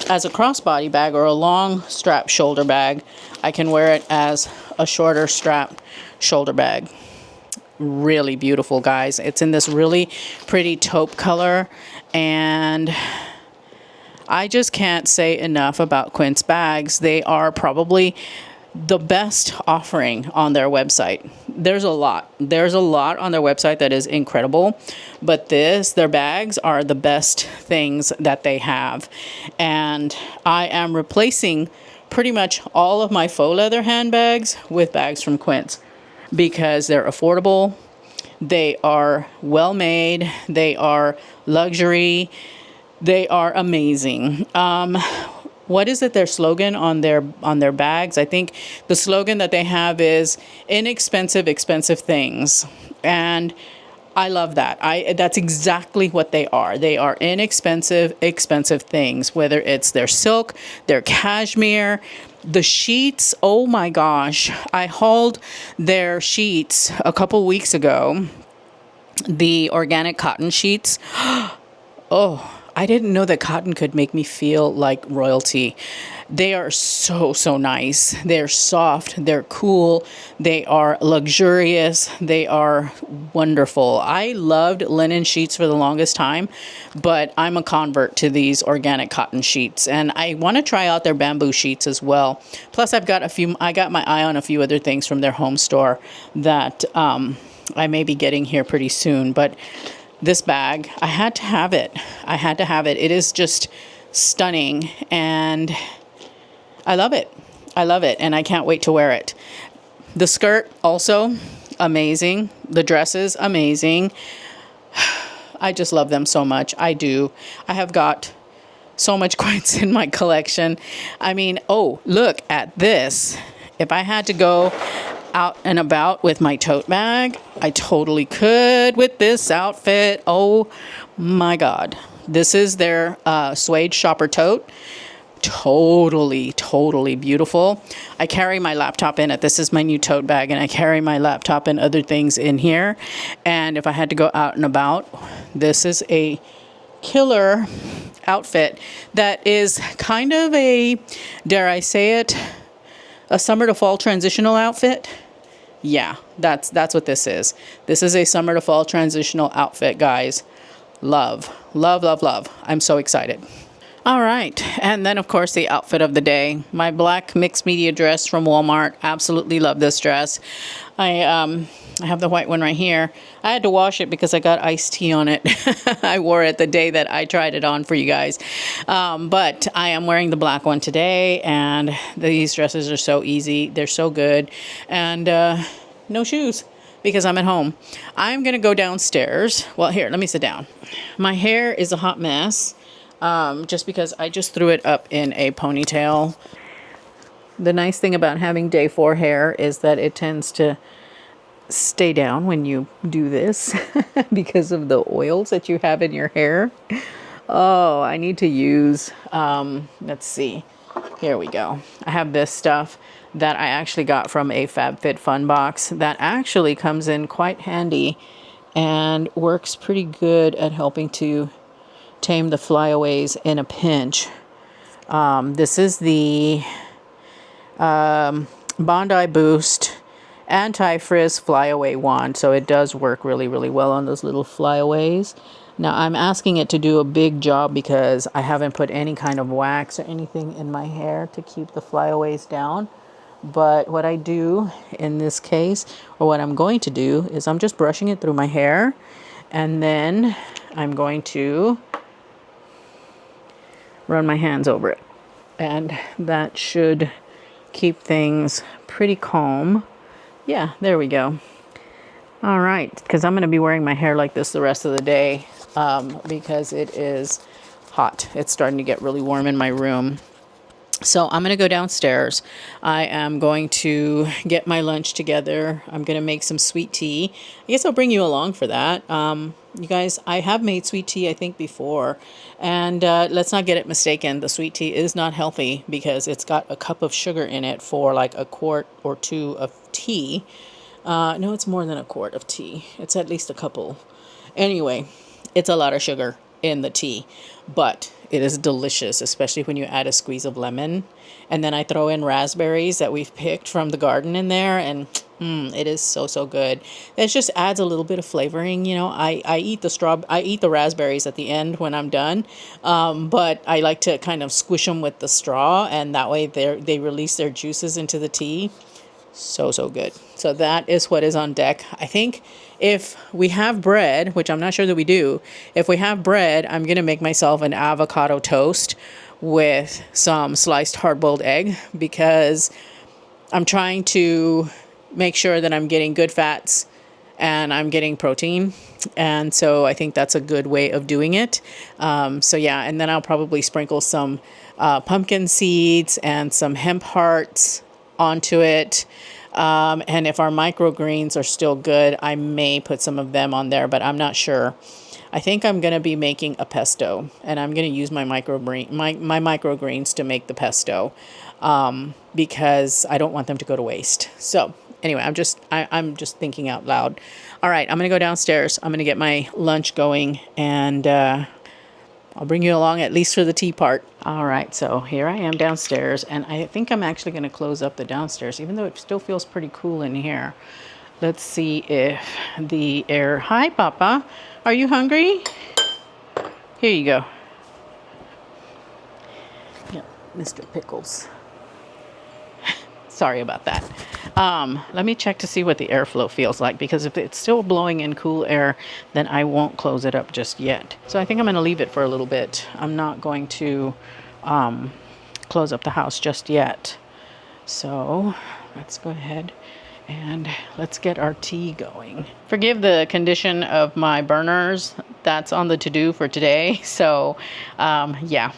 crossbody bag or a long strap shoulder bag, I can wear it as a shorter strap shoulder bag. Really beautiful, guys. It's in this really pretty taupe color, and I just can't say enough about Quince bags. They are probably the best offering on their website. There's a lot on their website that is incredible, but their bags are the best things that they have. And I am replacing pretty much all of my faux leather handbags with bags from Quince, because they're affordable, they are well made, they are luxury, they are amazing. What is it, their slogan on their bags? I think the slogan that they have is inexpensive, expensive things. And I love that. That's exactly what they are. They are inexpensive, expensive things, whether it's their silk, their cashmere, the sheets. Oh my gosh. I hauled their sheets a couple weeks ago, the organic cotton sheets. Oh, I didn't know that cotton could make me feel like royalty. They are so, so nice. They're soft. They're cool. They are luxurious. They are wonderful. I loved linen sheets for the longest time, but I'm a convert to these organic cotton sheets, and I want to try out their bamboo sheets as well. Plus, I got my eye on a few other things from their home store that I may be getting here pretty soon, but this bag, I had to have it. I had to have it. It is just stunning, and I love it. I love it, and I can't wait to wear it. The skirt, also amazing. The dresses, amazing. I just love them so much. I do. I have got so much Quince in my collection. I mean, oh, look at this. If I had to go out and about with my tote bag, I totally could with this outfit. Oh my God. This is their suede shopper tote. Totally, totally beautiful. I carry my laptop in it. This is my new tote bag, and I carry my laptop and other things in here. And if I had to go out and about, this is a killer outfit that is kind of a, dare I say it, a summer to fall transitional outfit. Yeah, that's what this is. This is a summer to fall transitional outfit, guys. Love, love, love, love. I'm so excited. All right. And then, of course, the outfit of the day. My black mixed media dress from Walmart. Absolutely love this dress. I have the white one right here. I had to wash it because I got iced tea on it. I wore it the day that I tried it on for you guys. But I am wearing the black one today, and these dresses are so easy. They're so good. And no shoes because I'm at home. I'm going to go downstairs. Well, here, let me sit down. My hair is a hot mess. Just because I just threw it up in a ponytail. The nice thing about having day 4 hair is that it tends to stay down when you do this because of the oils that you have in your hair. Oh, I need to use, let's see. Here we go. I have this stuff that I actually got from a FabFitFun box that actually comes in quite handy and works pretty good at helping to tame the flyaways in a pinch. This is the Bondi Boost Anti-Frizz Flyaway Wand. So it does work really, really well on those little flyaways. Now I'm asking it to do a big job because I haven't put any kind of wax or anything in my hair to keep the flyaways down. But what I do in this case, or what I'm going to do, is I'm just brushing it through my hair, and then I'm going to run my hands over it, and that should keep things pretty calm. Yeah, there we go. All right, because I'm going to be wearing my hair like this the rest of the day because it is hot. It's starting to get really warm in my room. So I'm going to go downstairs. I am going to get my lunch together. I'm going to make some sweet tea. I guess I'll bring you along for that. You guys, I have made sweet tea, I think, before. And let's not get it mistaken. The sweet tea is not healthy because it's got a cup of sugar in it for like a quart or 2 of tea. No, it's more than a quart of tea. It's at least a couple. Anyway, it's a lot of sugar in the tea. But it is delicious, especially when you add a squeeze of lemon. And then I throw in raspberries that we've picked from the garden in there, and it is so, so good. It just adds a little bit of flavoring. You know, I eat the raspberries at the end when I'm done. But I like to kind of squish them with the straw, and that way they release their juices into the tea. So, so good. So that is what is on deck. I think if we have bread, which I'm not sure that we do, if we have bread, I'm going to make myself an avocado toast with some sliced hard-boiled egg because I'm trying to make sure that I'm getting good fats and I'm getting protein. And so I think that's a good way of doing it. So yeah, and then I'll probably sprinkle some pumpkin seeds and some hemp hearts onto it. And if our microgreens are still good, I may put some of them on there, but I'm not sure. I think I'm going to be making a pesto, and I'm going to use my microgreens to make the pesto, because I don't want them to go to waste. So anyway, I'm just thinking out loud. All right, I'm going to go downstairs. I'm going to get my lunch going, and I'll bring you along at least for the tea part. All right, so here I am downstairs, and I think I'm actually going to close up the downstairs, even though it still feels pretty cool in here. Let's see if the air... Hi, Papa. Are you hungry? Here you go. Yep, Mr. Pickles. Sorry about that. Let me check to see what the airflow feels like, because if it's still blowing in cool air, then I won't close it up just yet. So I think I'm going to leave it for a little bit. I'm not going to close up the house just yet. So let's go ahead and let's get our tea going. Forgive the condition of my burners. That's on the to-do for today. So yeah.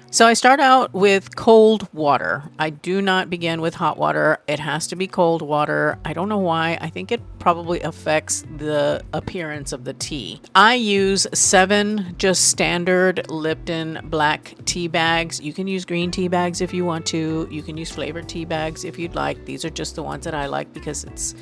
So I start out with cold water. I do not begin with hot water. It has to be cold water. I don't know why. I think it probably affects the appearance of the tea. I use 7 just standard Lipton black tea bags. You can use green tea bags if you want to. You can use flavored tea bags if you'd like. These are just the ones that I like because it's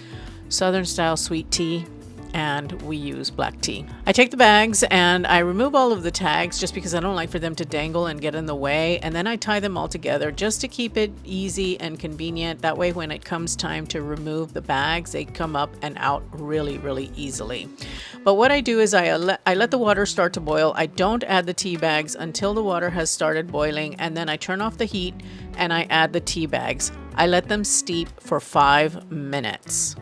Southern style sweet tea, and we use black tea. I take the bags and I remove all of the tags just because I don't like for them to dangle and get in the way, and then I tie them all together just to keep it easy and convenient. That way when it comes time to remove the bags, they come up and out really, really easily. But what I do is I let the water start to boil. I don't add the tea bags until the water has started boiling, and then I turn off the heat and I add the tea bags. I let them steep for 5 minutes.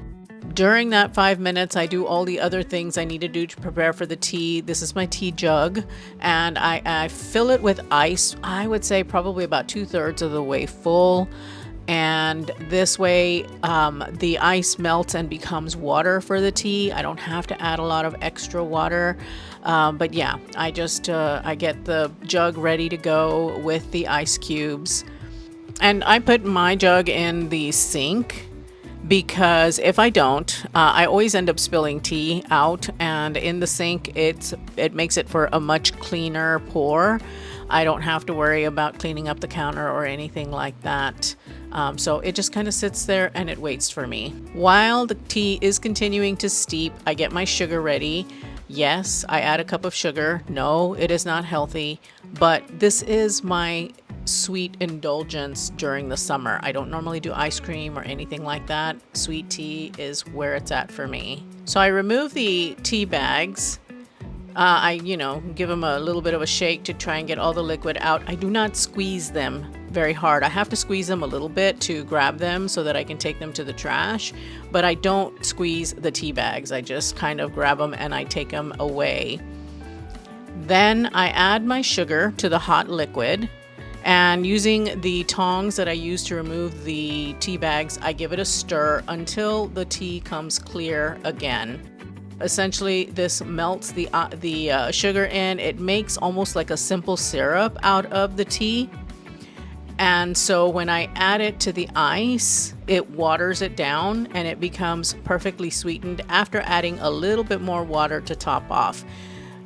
During that 5 minutes, I do all the other things I need to do to prepare for the tea. This is my tea jug, and I fill it with ice. I would say probably about 2/3 of the way full. And this way, the ice melts and becomes water for the tea. I don't have to add a lot of extra water. But yeah, I get the jug ready to go with the ice cubes. And I put my jug in the sink, because if I don't, I always end up spilling tea out, and in the sink it makes it for a much cleaner pour. I don't have to worry about cleaning up the counter or anything like that. So it just kind of sits there and it waits for me. While the tea is continuing to steep, I get my sugar ready. Yes, I add a cup of sugar. No, it is not healthy, but this is my sweet indulgence during the summer. I don't normally do ice cream or anything like that. Sweet tea is where it's at for me. So I remove the tea bags. I give them a little bit of a shake to try and get all the liquid out. I do not squeeze them very hard. I have to squeeze them a little bit to grab them so that I can take them to the trash, but I don't squeeze the tea bags. I just kind of grab them and I take them away. Then I add my sugar to the hot liquid. And using the tongs that I use to remove the tea bags, I give it a stir until the tea comes clear again. Essentially, this melts the sugar in. It makes almost like a simple syrup out of the tea. And so when I add it to the ice, it waters it down and it becomes perfectly sweetened after adding a little bit more water to top off.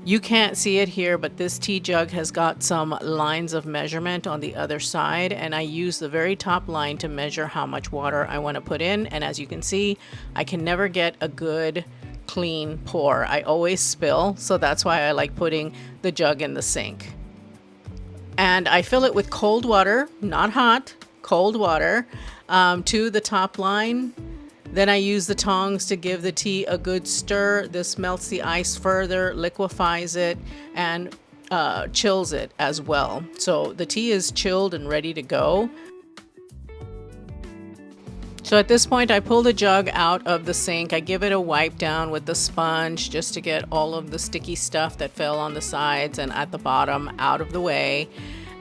You can't see it here, but this tea jug has got some lines of measurement on the other side, and I use the very top line to measure how much water I want to put in. And as you can see, I can never get a good clean pour. I always spill, so that's why I like putting the jug in the sink. And I fill it with cold water, not hot, cold water, to the top line. Then I use the tongs to give the tea a good stir. This melts the ice further, liquefies it, and chills it as well. So the tea is chilled and ready to go. So at this point, I pull the jug out of the sink. I give it a wipe down with the sponge just to get all of the sticky stuff that fell on the sides and at the bottom out of the way.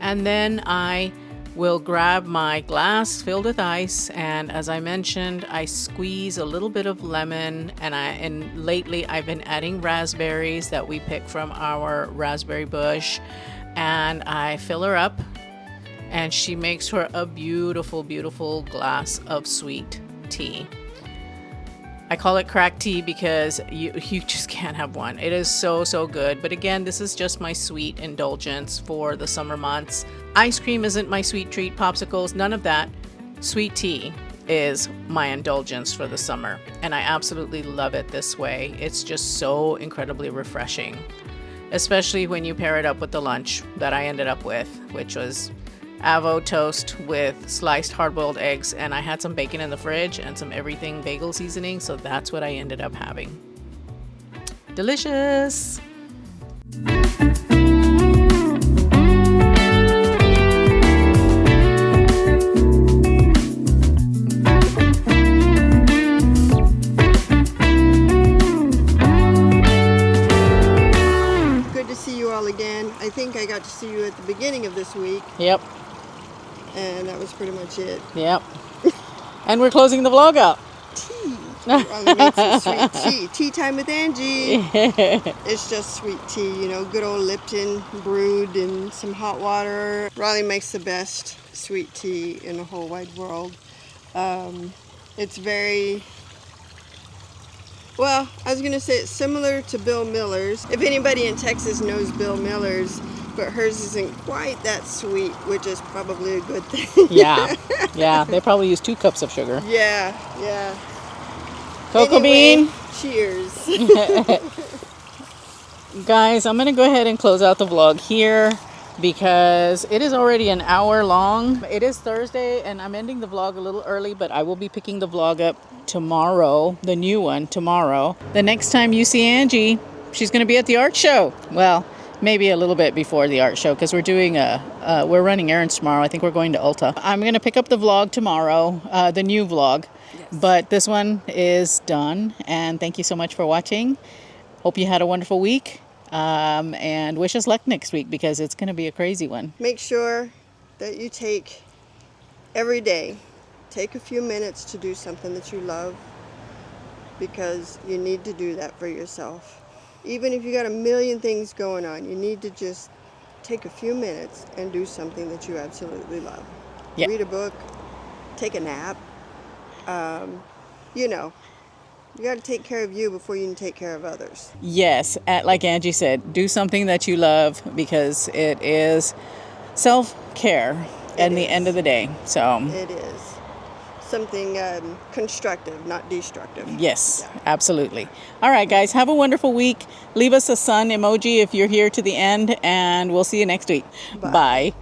And then I will grab my glass filled with ice, and as I mentioned, I squeeze a little bit of lemon, and lately I've been adding raspberries that we pick from our raspberry bush, and I fill her up, and she makes for a beautiful, beautiful glass of sweet tea. I call it crack tea because you just can't have one. It is so, so good. But again, this is just my sweet indulgence for the summer months. Ice cream isn't my sweet treat, popsicles, none of that. Sweet tea is my indulgence for the summer. And I absolutely love it this way. It's just so incredibly refreshing. especially when you pair it up with the lunch that I ended up with, which was avo toast with sliced hard-boiled eggs, and I had some bacon in the fridge and some everything bagel seasoning, so that's what I ended up having. Delicious. Good to see you all again. I think I got to see you at the beginning of this week, Yep. and that was pretty much it. Yep. And we're closing the vlog out. Tea. Raleigh made some sweet tea. Tea time with Angie. It's just sweet tea, you know, good old Lipton brewed in some hot water. Raleigh makes the best sweet tea in the whole wide world. It's very, well, I was going to say it's similar to Bill Miller's. If anybody in Texas knows Bill Miller's, but hers isn't quite that sweet, which is probably a good thing. Yeah, they probably use 2 cups of sugar. Yeah. Cocoa Anyway, bean. Cheers. Guys, I'm going to go ahead and close out the vlog here because it is already an hour long. It is Thursday and I'm ending the vlog a little early, but I will be picking the vlog up tomorrow, the new one tomorrow. The next time you see Angie, she's going to be at the art show. Well, maybe a little bit before the art show because we're doing we're running errands tomorrow. I think we're going to Ulta. I'm going to pick up the vlog tomorrow, the new vlog. Yes. But this one is done, and thank you so much for watching. Hope you had a wonderful week, and wish us luck next week because it's going to be a crazy one. Make sure that you take every day, take a few minutes to do something that you love, because you need to do that for yourself. Even if you got a million things going on, you need to just take a few minutes and do something that you absolutely love. Yep. Read a book, take a nap. You know, you got to take care of you before you can take care of others. Yes, like Angie said, do something that you love because it is self-care at the end of the day. So it is something constructive, not destructive. Yes, Yeah. absolutely. All right, guys, have a wonderful week. Leave us a sun emoji if you're here to the end, and we'll see you next week. Bye.